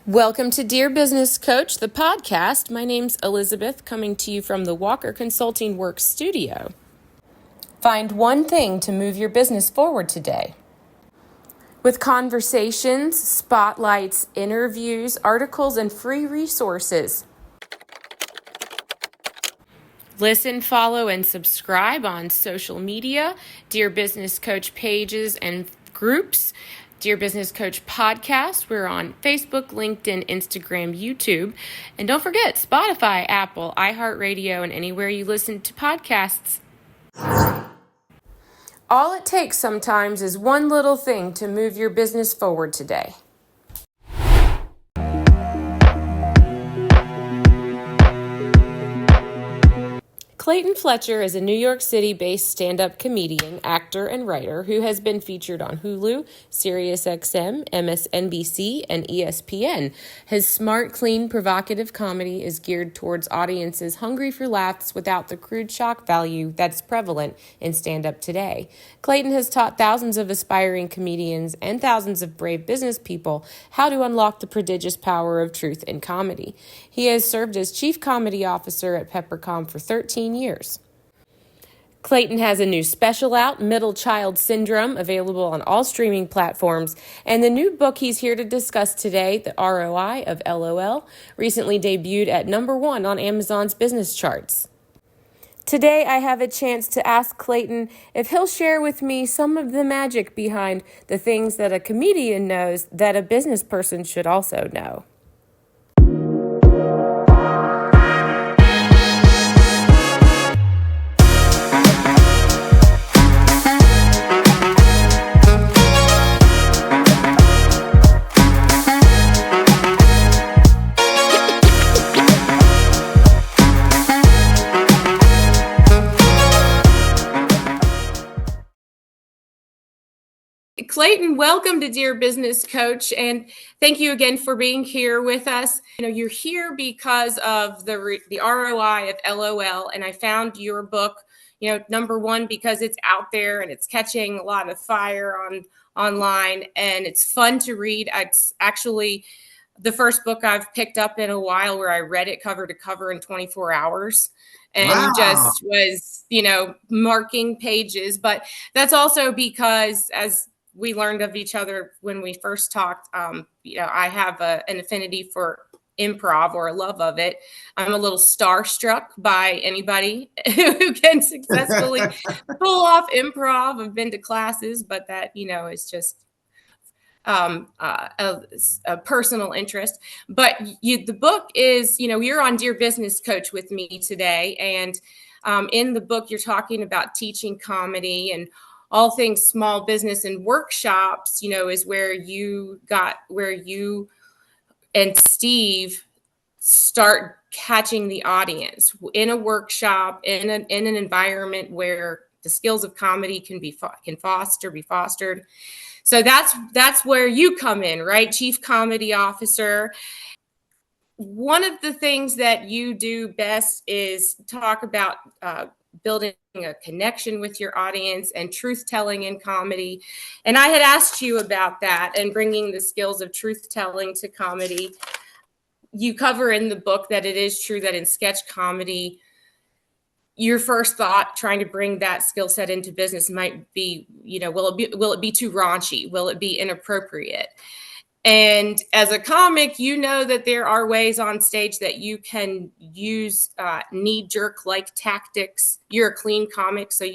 Welcome to Dear Business Coach, the podcast. My name's Elizabeth, coming to you from the Walker Consulting Works studio. Find one thing to move your business forward today. With conversations, spotlights, interviews, articles, and free resources. Listen, follow, and subscribe on social media, Dear Business Coach pages and groups. Dear Business Coach podcast. We're on Facebook, LinkedIn, Instagram, YouTube. And don't forget Spotify, Apple, iHeartRadio, and anywhere you listen to podcasts. All it takes sometimes is one little thing to move your business forward today. Clayton Fletcher is a New York City-based stand-up comedian, actor, and writer who has been featured on Hulu, SiriusXM, MSNBC, and ESPN. His smart, clean, provocative comedy is geared towards audiences hungry for laughs without the crude shock value that's prevalent in stand-up today. Clayton has taught thousands of aspiring comedians and thousands of brave business people how to unlock the prodigious power of truth in comedy. He has served as Chief Comedy Officer at Peppercom for 13 years. Clayton has a new special out, Middle Child Syndrome, available on all streaming platforms, and the new book he's here to discuss today, The ROI of LOL, recently debuted at #1 on Amazon's business charts. Today, I have a chance to ask Clayton if he'll share with me some of the magic behind the things that a comedian knows that a business person should also know. Clayton, welcome to Dear Business Coach, and thank you again for being here with us. You're here because of the ROI of LOL, and I found your book, #1 because it's out there and it's catching a lot of fire online, and it's fun to read. It's actually the first book I've picked up in a while where I read it cover to cover in 24 hours. And just was, marking pages. But that's also because, as we learned of each other when we first talked, I have an affinity for improv, or a love of it. I'm a little starstruck by anybody who can successfully pull off improv. I've been to classes, but that, is just a personal interest. But the book is, you're on Dear Business Coach with me today. And in the book, you're talking about teaching comedy and all things small business, and workshops, is where you and Steve start catching the audience in a workshop, in an environment where the skills of comedy be fostered. So that's where you come in, right? Chief Comedy Officer. One of the things that you do best is talk about building a connection with your audience and truth-telling in comedy. And I had asked you about that and bringing the skills of truth-telling to comedy. You cover in the book that it is true that in sketch comedy, your first thought trying to bring that skill set into business might be, will it be too raunchy? Will it be inappropriate? And as a comic, that there are ways on stage that you can use knee-jerk like tactics. You're a clean comic, so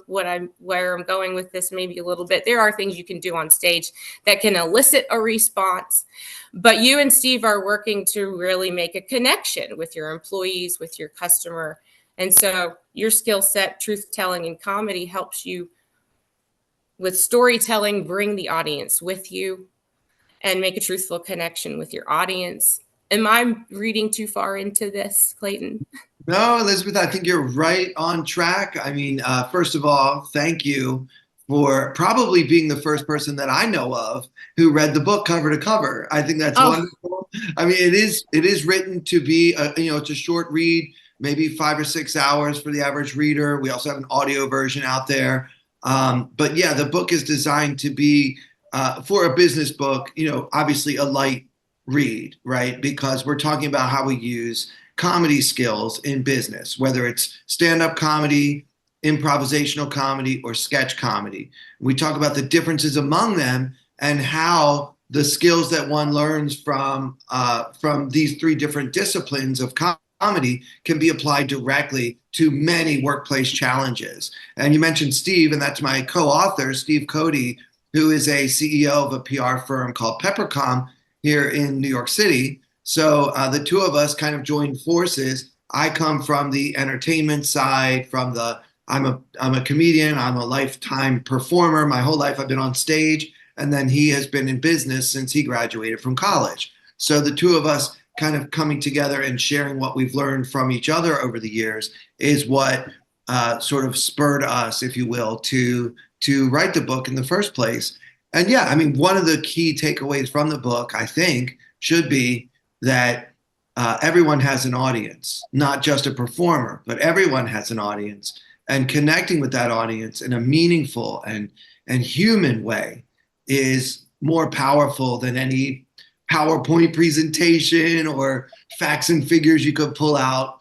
where I'm going with this maybe a little bit. There are things you can do on stage that can elicit a response. But you and Steve are working to really make a connection with your employees, with your customer. And so your skill set, truth-telling in comedy, helps you with storytelling, bring the audience with you and make a truthful connection with your audience. Am I reading too far into this, Clayton? No, Elizabeth, I think you're right on track. I mean, first of all, thank you for probably being the first person that I know of who read the book cover to cover. I think that's wonderful. I mean, it is written to be, it's a short read, maybe 5 or 6 hours for the average reader. We also have an audio version out there. But yeah, the book is designed to be for a business book, obviously a light read, right? Because we're talking about how we use comedy skills in business, whether it's stand-up comedy, improvisational comedy, or sketch comedy. We talk about the differences among them and how the skills that one learns from these three different disciplines of comedy can be applied directly to many workplace challenges. And you mentioned Steve, and that's my co-author, Steve Cody, who is a CEO of a PR firm called Peppercom here in New York City. So the two of us kind of joined forces. I come from the entertainment side, I'm a comedian, I'm a lifetime performer. My whole life I've been on stage, and then he has been in business since he graduated from college. So the two of us kind of coming together and sharing what we've learned from each other over the years is what sort of spurred us, if you will, to write the book in the first place. And yeah, I mean, one of the key takeaways from the book, I think, should be that everyone has an audience, not just a performer, but everyone has an audience. And connecting with that audience in a meaningful and human way is more powerful than any PowerPoint presentation or facts and figures you could pull out.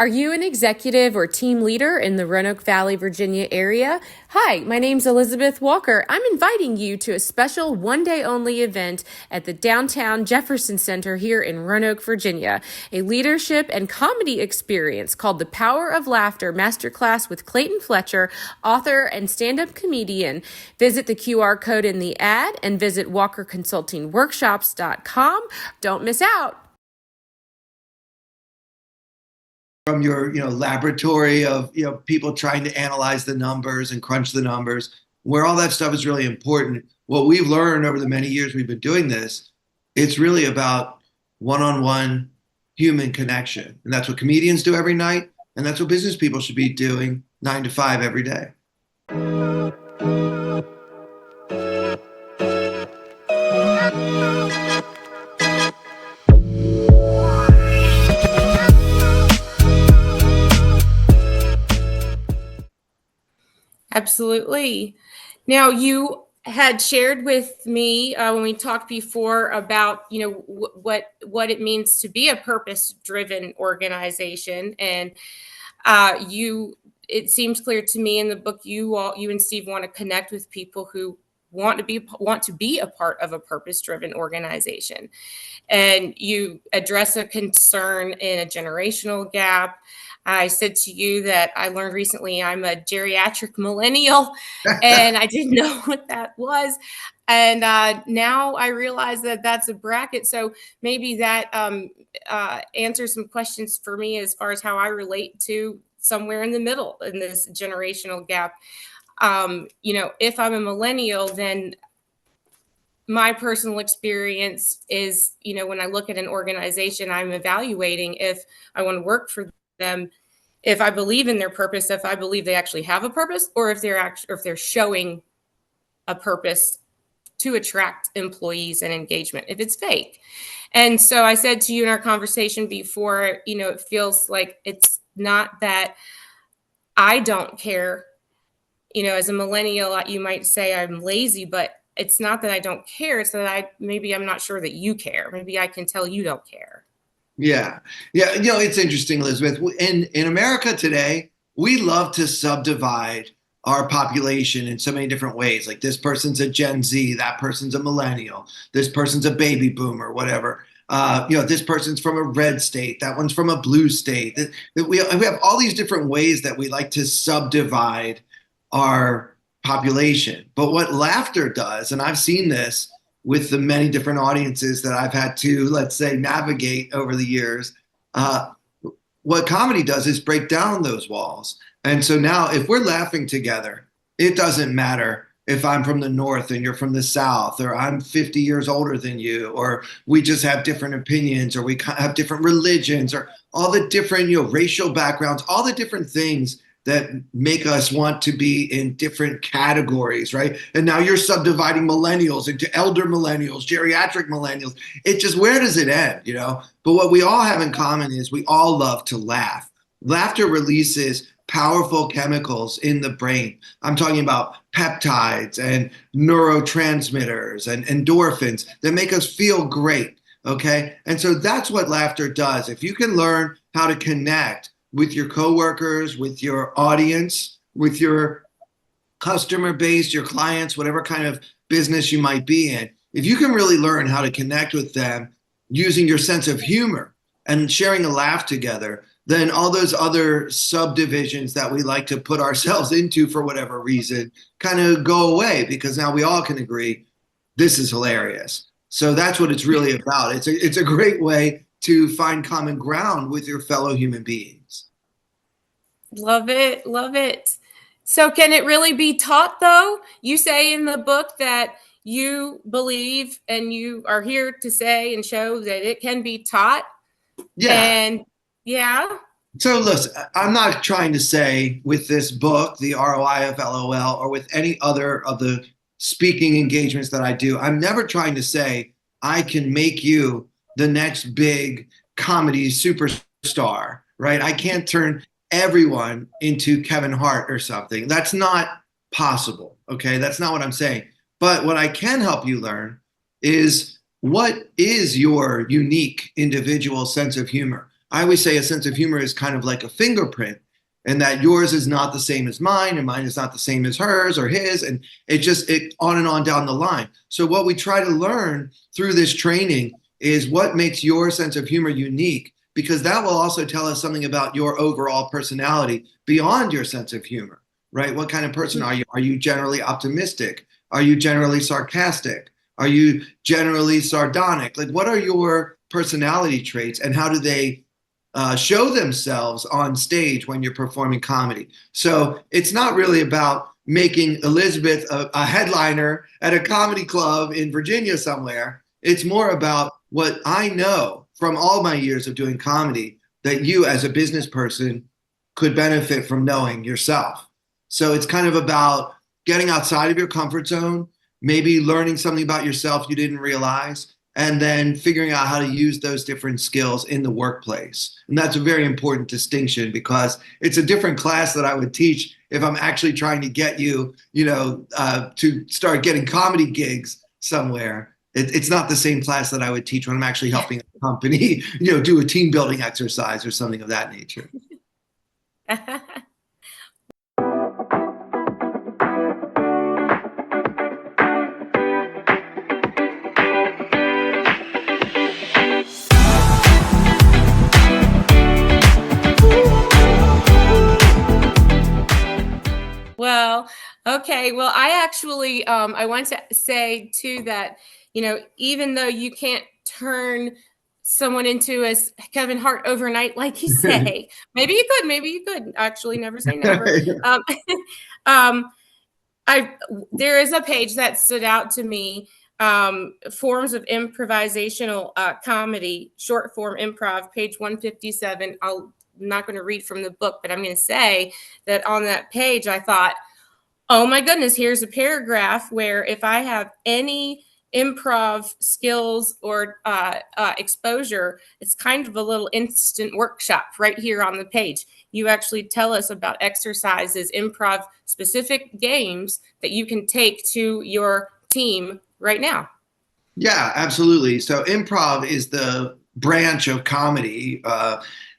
Are you an executive or team leader in the Roanoke Valley, Virginia area? Hi, my name's Elizabeth Walker. I'm inviting you to a special one-day only event at the downtown Jefferson Center here in Roanoke, Virginia, a leadership and comedy experience called The Power of Laughter Masterclass with Clayton Fletcher, author and stand-up comedian. Visit the QR code in the ad and visit walkerconsultingworkshops.com. Don't miss out. From your laboratory of people trying to analyze the numbers and crunch the numbers, where all that stuff is really important. What we've learned over the many years we've been doing this, it's really about one-on-one human connection, and that's what comedians do every night, and that's what business people should be doing 9 to 5 every day. Absolutely. Now, you had shared with me when we talked before about what it means to be a purpose-driven organization, and it seems clear to me in the book you and Steve want to connect with people who want to be a part of a purpose-driven organization, and you address a concern in a generational gap. I said to you that I learned recently I'm a geriatric millennial, and I didn't know what that was. And now I realize that that's a bracket. So maybe that answers some questions for me as far as how I relate to somewhere in the middle in this generational gap. If I'm a millennial, then my personal experience is, when I look at an organization, I'm evaluating if I want to work for them, if I believe in their purpose, if I believe they actually have a purpose, or if they're showing a purpose to attract employees and engagement, if it's fake. And so I said to you in our conversation before, it feels like it's not that I don't care. As a millennial, you might say I'm lazy, but it's not that I don't care. It's that I'm not sure that you care. Maybe I can tell you don't care. Yeah. It's interesting, Elizabeth. In America today, we love to subdivide our population in so many different ways. Like, this person's a Gen Z, that person's a millennial, this person's a baby boomer, whatever. This person's from a red state, that one's from a blue state. We have all these different ways that we like to subdivide our population. But what laughter does, and I've seen this with the many different audiences that I've had to, let's say, navigate over the years, what comedy does is break down those walls. And so now if we're laughing together, it doesn't matter if I'm from the North and you're from the South, or I'm 50 years older than you, or we just have different opinions, or we have different religions, or all the different, racial backgrounds, all the different things that make us want to be in different categories, right? And now you're subdividing millennials into elder millennials, geriatric millennials. Where does it end, But what we all have in common is we all love to laugh. Laughter releases powerful chemicals in the brain. I'm talking about peptides and neurotransmitters and endorphins that make us feel great. Okay. And so that's what laughter does. If you can learn how to connect with your coworkers, with your audience, with your customer base, your clients, whatever kind of business you might be in, if you can really learn how to connect with them using your sense of humor and sharing a laugh together, then all those other subdivisions that we like to put ourselves into for whatever reason kind of go away, because now we all can agree this is hilarious. So that's what it's really about. It's a great way to find common ground with your fellow human beings. Love it. Love it. So can it really be taught though? You say in the book that you believe and you are here to say and show that it can be taught. Yeah. And yeah. So listen, I'm not trying to say with this book, The ROI of LOL, or with any other of the speaking engagements that I do, I'm never trying to say I can make you the next big comedy superstar, right? I can't turn everyone into Kevin Hart or something. That's not possible, okay? That's not what I'm saying. But what I can help you learn is, what is your unique individual sense of humor? I always say a sense of humor is kind of like a fingerprint, and that yours is not the same as mine, and mine is not the same as hers or his, and it on and on down the line. So what we try to learn through this training is what makes your sense of humor unique, because that will also tell us something about your overall personality beyond your sense of humor, right? What kind of person are you? Are you generally optimistic? Are you generally sarcastic? Are you generally sardonic? Like, what are your personality traits, and how do they show themselves on stage when you're performing comedy? So it's not really about making Elizabeth a headliner at a comedy club in Virginia somewhere. It's more about what I know from all my years of doing comedy that you as a business person could benefit from knowing yourself. So it's kind of about getting outside of your comfort zone, maybe learning something about yourself you didn't realize, and then figuring out how to use those different skills in the workplace. And that's a very important distinction, because it's a different class that I would teach if I'm actually trying to get you, to start getting comedy gigs somewhere. It's not the same class that I would teach when I'm actually helping a company, do a team building exercise or something of that nature. Well, okay. Well, I actually, I want to say too that, even though you can't turn someone into a Kevin Hart overnight, like you say, maybe you could actually, never say never. Um, there is a page that stood out to me, forms of improvisational comedy, short form improv, page 157. I'm not going to read from the book, but I'm going to say that on that page, I thought, oh my goodness, here's a paragraph where if I have any improv skills or exposure, it's kind of a little instant workshop right here on the page. You actually tell us about exercises, improv specific games that you can take to your team right now. Yeah, absolutely. So improv is the branch of comedy,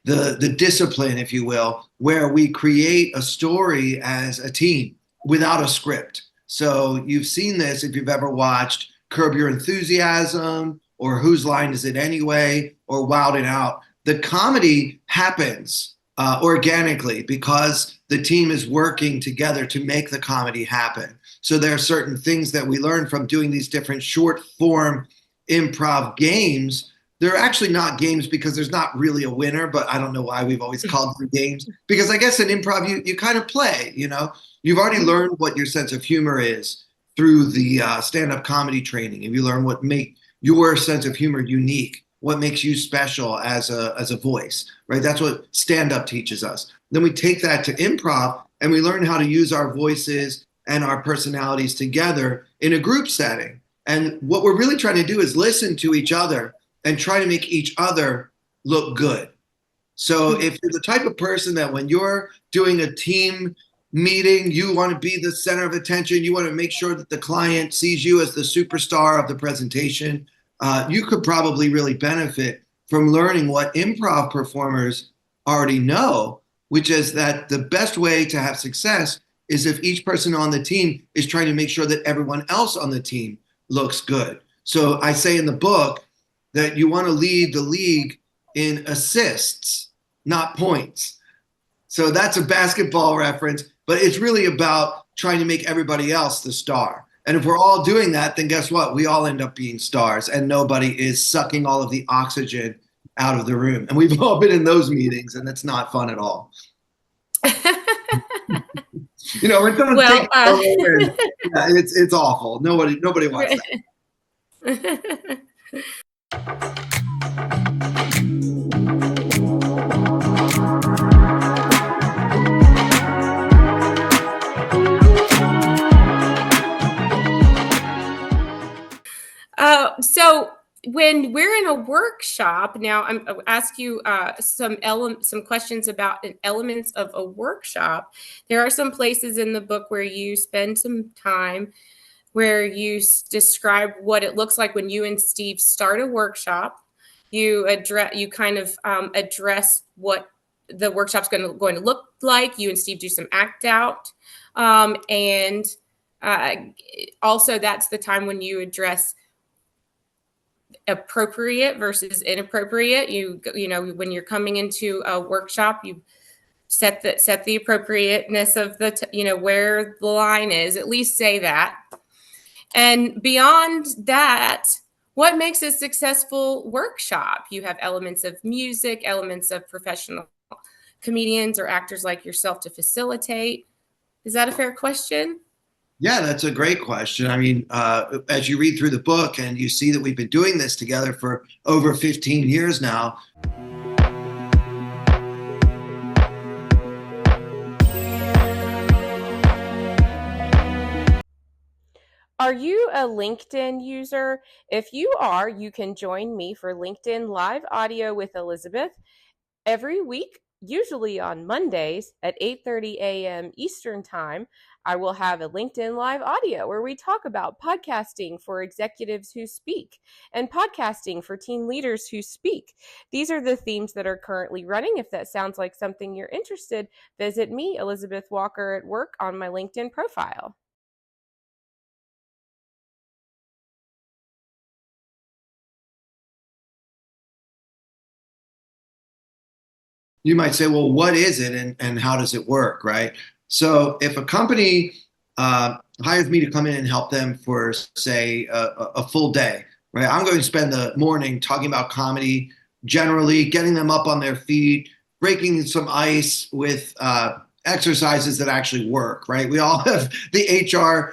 the discipline, if you will, where we create a story as a team without a script. So you've seen this if you've ever watched Curb Your Enthusiasm or Whose Line Is It Anyway or Wild 'N Out. The comedy happens organically because the team is working together to make the comedy happen. So there are certain things that we learn from doing these different short form improv games. They're actually not games because there's not really a winner, but I don't know why we've always called them games. Because I guess in improv, you kind of play, You've already learned what your sense of humor is through the stand-up comedy training. And you learn what make your sense of humor unique, what makes you special as a voice, right? That's what stand-up teaches us. Then we take that to improv and we learn how to use our voices and our personalities together in a group setting. And what we're really trying to do is listen to each other and try to make each other look good. So if you're the type of person that when you're doing a team meeting, you want to be the center of attention, you want to make sure that the client sees you as the superstar of the presentation, you could probably really benefit from learning what improv performers already know, which is that the best way to have success is if each person on the team is trying to make sure that everyone else on the team looks good. So I say in the book that you want to lead the league in assists, not points. So that's a basketball reference, but it's really about trying to make everybody else the star. And if we're all doing that, then guess what? We all end up being stars and nobody is sucking all of the oxygen out of the room. And we've all been in those meetings and it's not fun at all. When someone's taking over, it's awful. Nobody wants that. So when we're in a workshop, now I'll ask you some questions about elements of a workshop. There are some places in the book where you spend some time where you describe what it looks like when you and Steve start a workshop. You address what the workshop's going to look like. You and Steve do some act out, and also that's the time when you address appropriate versus inappropriate. When you're coming into a workshop, you set the appropriateness of where the line is. At least say that. And beyond that, what makes a successful workshop? You have elements of music, elements of professional comedians or actors like yourself to facilitate. Is that a fair question? Yeah, that's a great question. I mean, as you read through the book and you see that we've been doing this together for over 15 years now. Are you a LinkedIn user? If you are, you can join me for LinkedIn Live Audio with Elizabeth every week, usually on Mondays at 8:30 a.m. Eastern Time. I will have a LinkedIn Live Audio where we talk about podcasting for executives who speak and podcasting for team leaders who speak. These are the themes that are currently running. If that sounds like something you're interested, visit me, Elizabeth Walker at Work, on my LinkedIn profile. You might say, well, what is it and how does it work, right? So if a company hires me to come in and help them for, say, a full day, right? I'm going to spend the morning talking about comedy, generally getting them up on their feet, breaking some ice with exercises that actually work, right? We all have the HR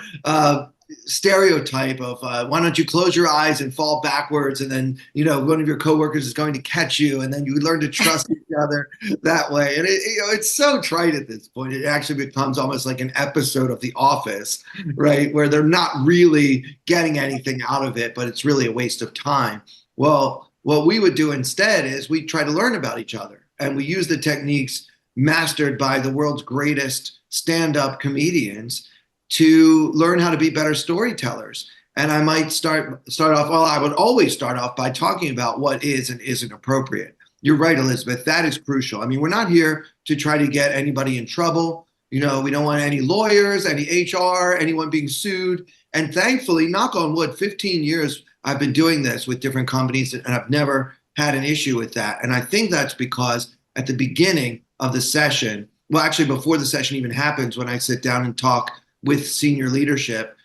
stereotype of why don't you close your eyes and fall backwards, and then one of your coworkers is going to catch you, and then you learn to trust each other that way. And it's so trite at this point. It actually becomes almost like an episode of The Office, right, where they're not really getting anything out of it, but it's really a waste of time. Well, what we would do instead is we try to learn about each other, and we use the techniques mastered by the world's greatest stand-up comedians to learn how to be better storytellers. And I might start off, well, I would always start off by talking about what is and isn't appropriate. You're right, Elizabeth, that is crucial. I mean, we're not here to try to get anybody in trouble. We don't want any lawyers, any HR, anyone being sued. And thankfully, knock on wood, 15 years I've been doing this with different companies and I've never had an issue with that. And I think that's because at the beginning of the session, well, actually before the session even happens, when I sit down and talk with senior leadership,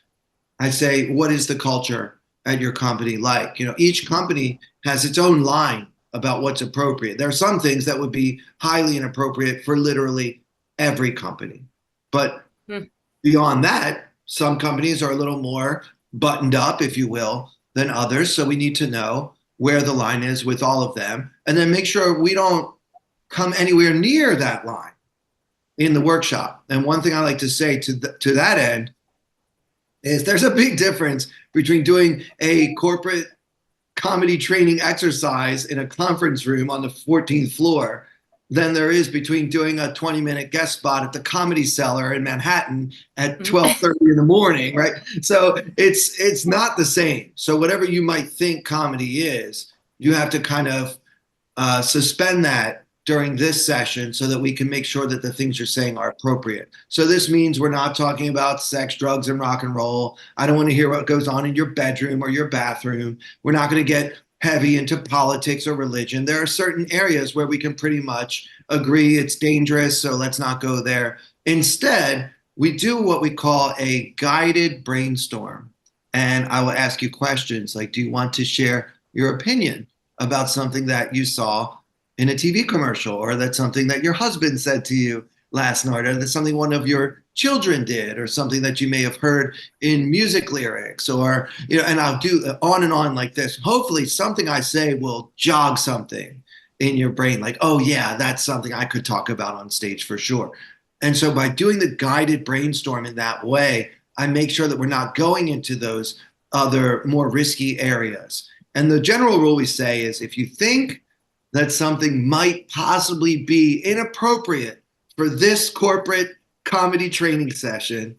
I say, what is the culture at your company like? Each company has its own line about what's appropriate. There are some things that would be highly inappropriate for literally every company. But beyond that, some companies are a little more buttoned up, if you will, than others. So we need to know where the line is with all of them, and then make sure we don't come anywhere near that line in the workshop. And one thing I like to say to that end is there's a big difference between doing a corporate comedy training exercise in a conference room on the 14th floor than there is between doing a 20-minute guest spot at the Comedy Cellar in Manhattan at 12:30 in the morning, right? So it's not the same. So whatever you might think comedy is, you have to kind of suspend that during this session so that we can make sure that the things you're saying are appropriate. So this means we're not talking about sex, drugs, and rock and roll. I don't want to hear what goes on in your bedroom or your bathroom. We're not going to get heavy into politics or religion. There are certain areas where we can pretty much agree it's dangerous, so let's not go there. Instead, we do what we call a guided brainstorm. And I will ask you questions like, do you want to share your opinion about something that you saw in a TV commercial, or that's something that your husband said to you last night, or that's something one of your children did, or something that you may have heard in music lyrics, or, and I'll do on and on like this. Hopefully something I say will jog something in your brain, like, oh yeah, that's something I could talk about on stage for sure. And so by doing the guided brainstorm in that way, I make sure that we're not going into those other more risky areas. And the general rule we say is, if you think that something might possibly be inappropriate for this corporate comedy training session,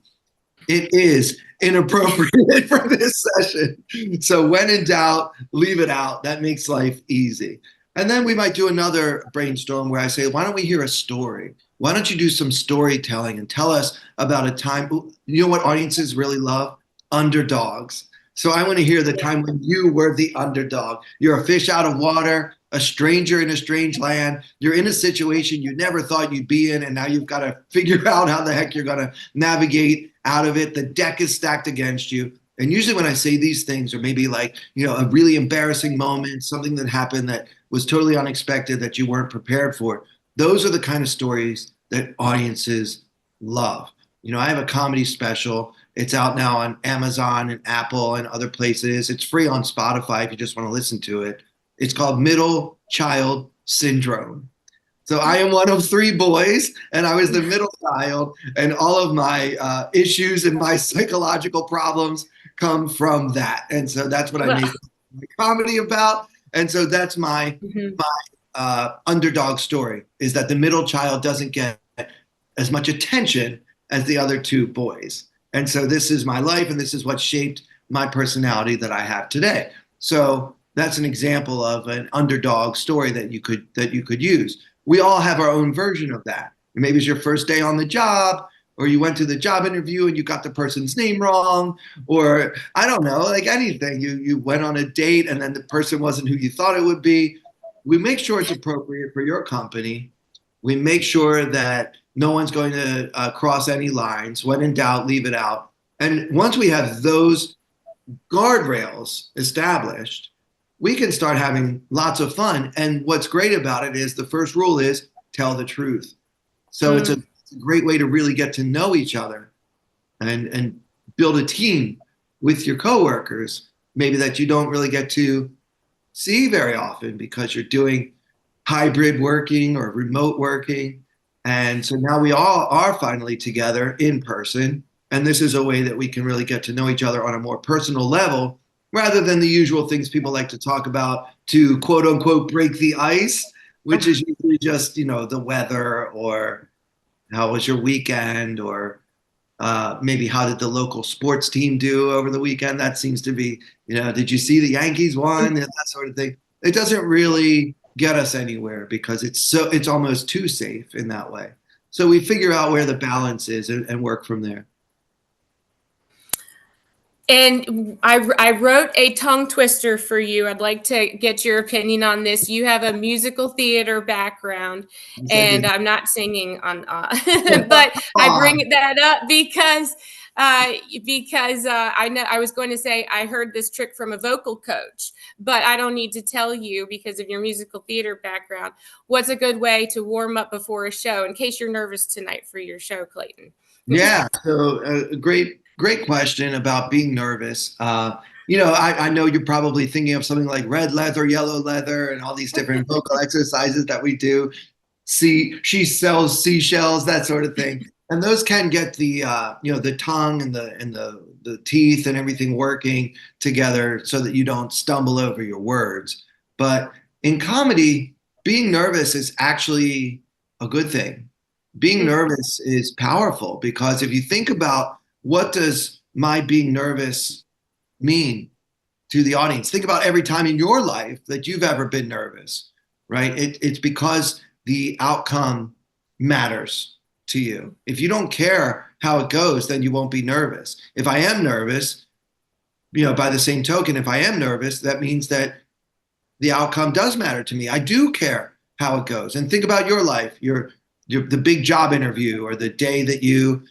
it is inappropriate for this session. So when in doubt, leave it out. That makes life easy. And then we might do another brainstorm where I say, why don't we hear a story? Why don't you do some storytelling and tell us about a time? You know what audiences really love? Underdogs. So I want to hear the time when you were the underdog. You're a fish out of water, a stranger in a strange land. You're in a situation you never thought you'd be in, and now you've got to figure out how the heck you're going to navigate out of it. The deck is stacked against you. And usually when I say these things, or maybe like, a really embarrassing moment, something that happened that was totally unexpected that you weren't prepared for, those are the kind of stories that audiences love. I have a comedy special. It's out now on Amazon and Apple and other places. It's free on Spotify if you just want to listen to it. It's called Middle Child Syndrome. So I am one of 3 boys, and I was the middle child, and all of my issues and my psychological problems come from that. And so that's what I make my comedy about. And so that's my underdog story, is that the middle child doesn't get as much attention as the other 2 boys. And so this is my life, and this is what shaped my personality that I have today. So that's an example of an underdog story that you could use. We all have our own version of that. Maybe it's your first day on the job, or you went to the job interview and you got the person's name wrong, or I don't know, like anything. You went on a date and then the person wasn't who you thought it would be. We make sure it's appropriate for your company. We make sure that no one's going to cross any lines. When in doubt, leave it out. And once we have those guardrails established, we can start having lots of fun. And what's great about it is the first rule is tell the truth. So it's a great way to really get to know each other and build a team with your coworkers, maybe that you don't really get to see very often because you're doing hybrid working or remote working. And so now we all are finally together in person. And this is a way that we can really get to know each other on a more personal level, rather than the usual things people like to talk about to quote unquote break the ice, which is usually just, the weather, or how was your weekend, or maybe how did the local sports team do over the weekend? That seems to be, did you see the Yankees won? That sort of thing. It doesn't really get us anywhere because it's almost too safe in that way. So we figure out where the balance is and work from there. And I wrote a tongue twister for you. I'd like to get your opinion on this. You have a musical theater background, and I'm not singing on, but I bring that up because I know I was going to say I heard this trick from a vocal coach, but I don't need to tell you because of your musical theater background. What's a good way to warm up before a show in case you're nervous tonight for your show, Clayton? Yeah, so great question about being nervous. I know you're probably thinking of something like red leather, yellow leather, and all these different vocal exercises that we do. She sells seashells, that sort of thing. And those can get the the tongue and the teeth and everything working together so that you don't stumble over your words. But in comedy, being nervous is actually a good thing. Being nervous is powerful because if you think about what does my being nervous mean to the audience, think about every time in your life that you've ever been nervous, right? It's because the outcome matters to you. If you don't care how it goes, then you won't be nervous. If I am nervous, by the same token, if I am nervous, that means that the outcome does matter to me. I do care how it goes. And think about your life, the big job interview, or the day that you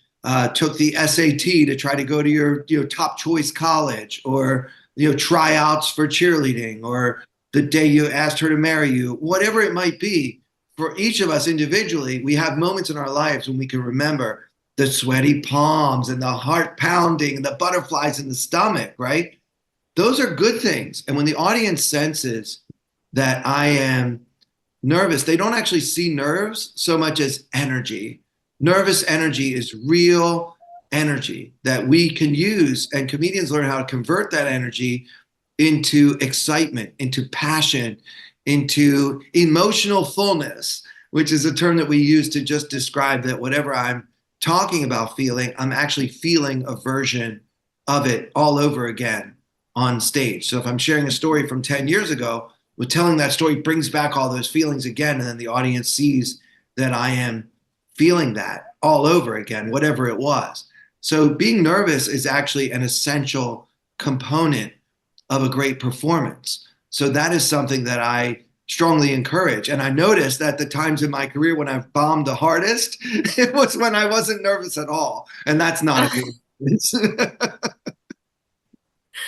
took the SAT to try to go to your top choice college, or tryouts for cheerleading, or the day you asked her to marry you, whatever it might be. For each of us individually, we have moments in our lives when we can remember the sweaty palms and the heart pounding and the butterflies in the stomach, right? Those are good things. And when the audience senses that I am nervous, they don't actually see nerves so much as energy. Nervous energy is real energy that we can use, and comedians learn how to convert that energy into excitement, into passion, into emotional fullness, which is a term that we use to just describe that whatever I'm talking about feeling, I'm actually feeling a version of it all over again on stage. So if I'm sharing a story from 10 years ago, well, telling that story brings back all those feelings again, and then the audience sees that I am feeling that all over again, whatever it was. So being nervous is actually an essential component of a great performance. So that is something that I strongly encourage. And I noticed that the times in my career when I've bombed the hardest, it was when I wasn't nervous at all. And that's not a good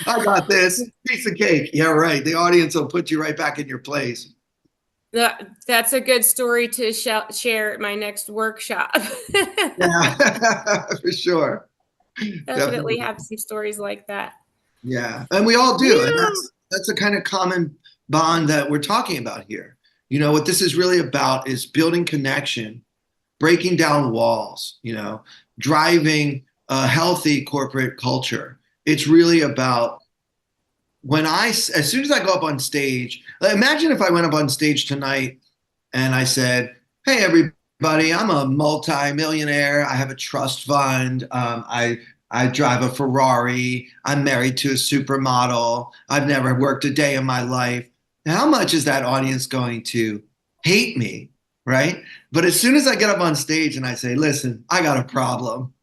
I got this piece of cake. Yeah, right. The audience will put you right back in your place. That's a good story to share at my next workshop. Yeah, for sure. Definitely have some stories like that. Yeah, and we all do. And Yeah. that's a kind of common bond that we're talking about here. What this is really about is building connection, breaking down walls, driving a healthy corporate culture. It's really about as soon as I go up on stage, imagine if I went up on stage tonight and I said, hey, everybody, I'm a multi-millionaire. I have a trust fund. I drive a Ferrari. I'm married to a supermodel. I've never worked a day in my life. How much is that audience going to hate me, right? But as soon as I get up on stage and I say, listen, I got a problem,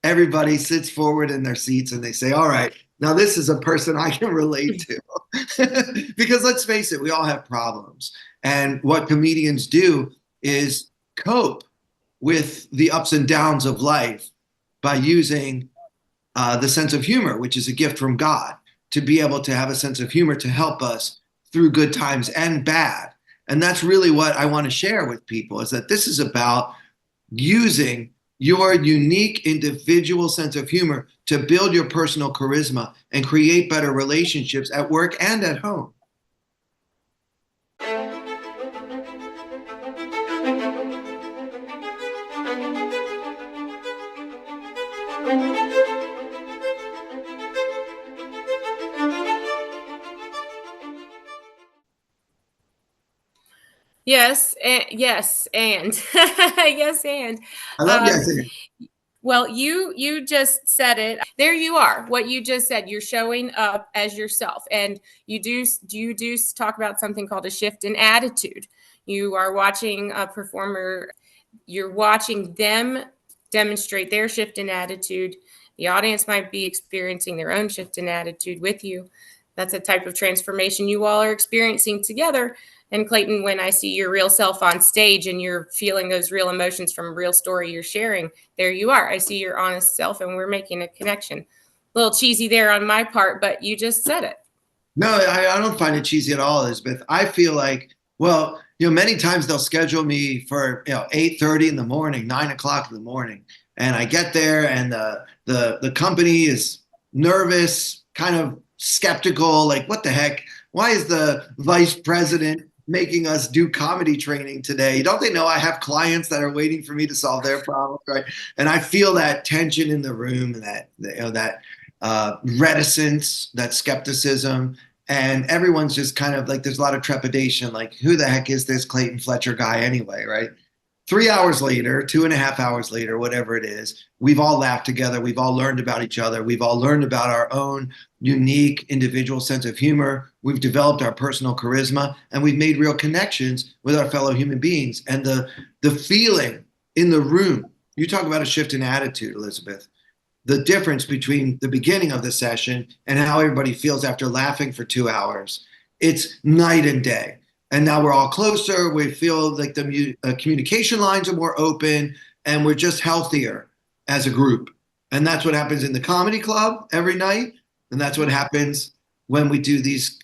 everybody sits forward in their seats and they say, all right, now this is a person I can relate to. Because let's face it, we all have problems. And what comedians do is cope with the ups and downs of life by using the sense of humor, which is a gift from God, to be able to have a sense of humor to help us through good times and bad. And that's really what I want to share with people, is that this is about using your unique individual sense of humor to build your personal charisma and create better relationships at work and at home. Yes, and yes, and yes, and I love um, that. well, you just said it. There you are. What you just said. You're showing up as yourself, and you do talk about something called a shift in attitude. You are watching a performer. You're watching them demonstrate their shift in attitude. The audience might be experiencing their own shift in attitude with you. That's a type of transformation you all are experiencing together. And Clayton, when I see your real self on stage and you're feeling those real emotions from a real story you're sharing, there you are. I see your honest self and we're making a connection. A little cheesy there on my part, but you just said it. No, I don't find it cheesy at all, Elizabeth. I feel like, well, many times they'll schedule me for 8:30 in the morning, 9 o'clock in the morning, and I get there and the company is nervous, kind of skeptical, like what the heck? Why is the vice president making us do comedy training today? Don't they know I have clients that are waiting for me to solve their problems, right? And I feel that tension in the room, and that reticence, that skepticism. And everyone's just kind of like, there's a lot of trepidation, like, who the heck is this Clayton Fletcher guy anyway, right? 3 hours later, 2.5 hours later, whatever it is, we've all laughed together. We've all learned about each other. We've all learned about our own unique individual sense of humor. We've developed our personal charisma, and we've made real connections with our fellow human beings. And the feeling in the room, you talk about a shift in attitude, Elizabeth. The difference between the beginning of the session and how everybody feels after laughing for 2 hours, it's night and day. And now we're all closer. We feel like the communication lines are more open, and we're just healthier as a group. And that's what happens in the comedy club every night. And that's what happens when we do these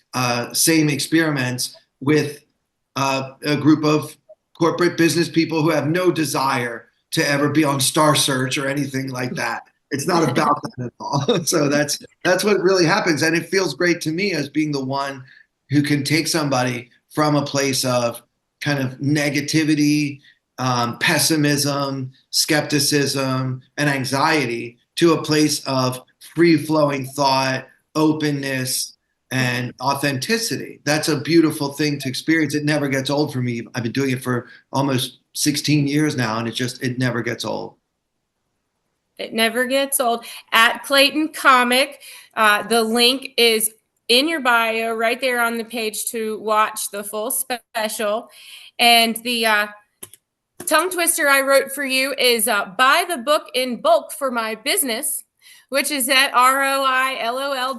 same experiments with a group of corporate business people who have no desire to ever be on Star Search or anything like that. It's not about that at all. So that's what really happens. And it feels great to me as being the one who can take somebody from a place of kind of negativity, pessimism, skepticism, and anxiety to a place of free-flowing thought, openness, and authenticity. That's a beautiful thing to experience. It never gets old for me. I've been doing it for almost 16 years now, and it never gets old. It never gets old. At Clayton Comic, the link is in your bio right there on the page to watch the full special. And the tongue twister I wrote for you is buy the book in bulk for my business, which is at roiloll.com.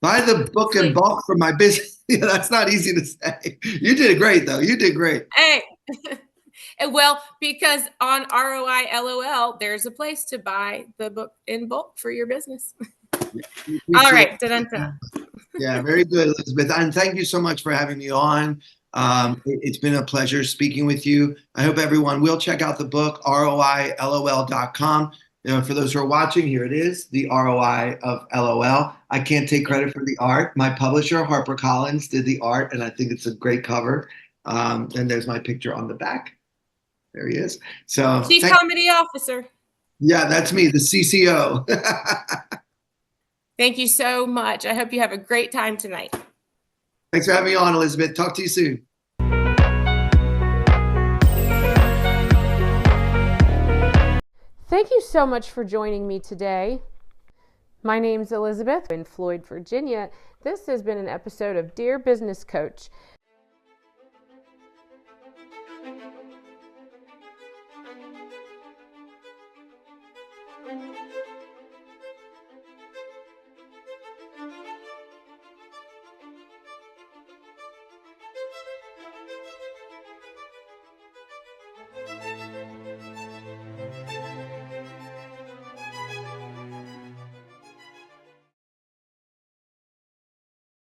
Buy the book in bulk for my business. Yeah, that's not easy to say. You did great, though. You did great. Hey. Well, because on ROILOL, there's a place to buy the book in bulk for your business. All right. Dun-dun-dun. Yeah, very good, Elizabeth. And thank you so much for having me on. It's been a pleasure speaking with you. I hope everyone will check out the book, roiloll.com. For those who are watching, here it is, the ROI of LOL. I can't take credit for the art. My publisher, HarperCollins, did the art, and I think it's a great cover. And there's my picture on the back. There he is. So Chief Comedy Officer. Yeah, that's me, the CCO. Thank you so much. I hope you have a great time tonight. Thanks for having me on, Elizabeth. Talk to you soon. Thank you so much for joining me today. My name's Elizabeth in Floyd, Virginia. This has been an episode of Dear Business Coach.